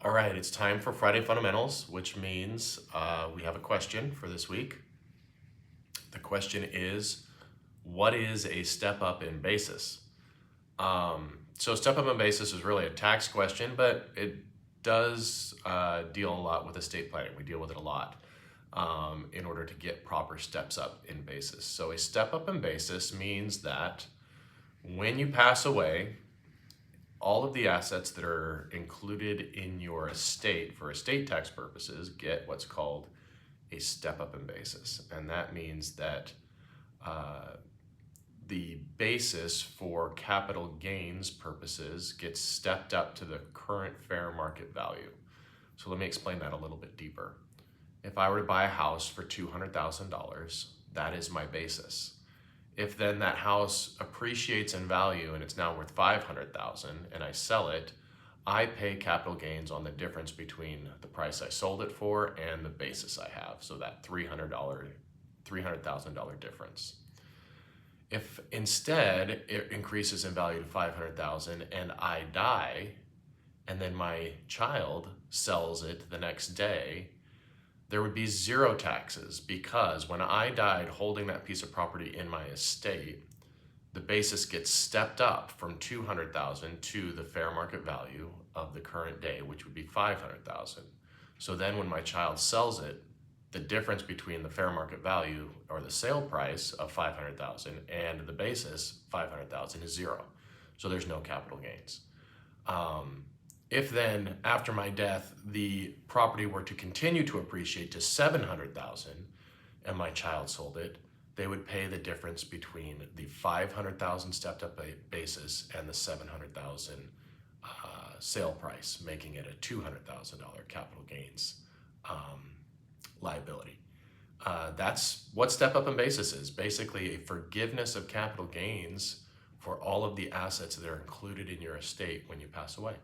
All right, it's time for Friday Fundamentals, which means we have a question for this week. The question is, what is a step up in basis? So step up in basis is really a tax question, but it does deal a lot with estate planning. We deal with it a lot in order to get proper steps up in basis. So a step up in basis means that when you pass away, all of the assets that are included in your estate for estate tax purposes get what's called a step up in basis. And that means that the basis for capital gains purposes gets stepped up to the current fair market value. So let me explain that a little bit deeper. If I were to buy a house for $200,000, that is my basis. If then that house appreciates in value and it's now worth $500,000 and I sell it, I pay capital gains on the difference between the price I sold it for and the basis I have. So that $300,000 difference. If instead it increases in value to $500,000 and I die, and then my child sells it the next day, there would be zero taxes, because when I died holding that piece of property in my estate, the basis gets stepped up from $200,000 to the fair market value of the current day, which would be $500,000. So then when my child sells it, the difference between the fair market value or the sale price of $500,000 and the basis $500,000 is zero. So there's no capital gains. If then, after my death, the property were to continue to appreciate to $700,000 and my child sold it, they would pay the difference between the $500,000 stepped up basis and the $700,000 sale price, making it a $200,000 capital gains liability. That's what step up in basis is. Basically a forgiveness of capital gains for all of the assets that are included in your estate when you pass away.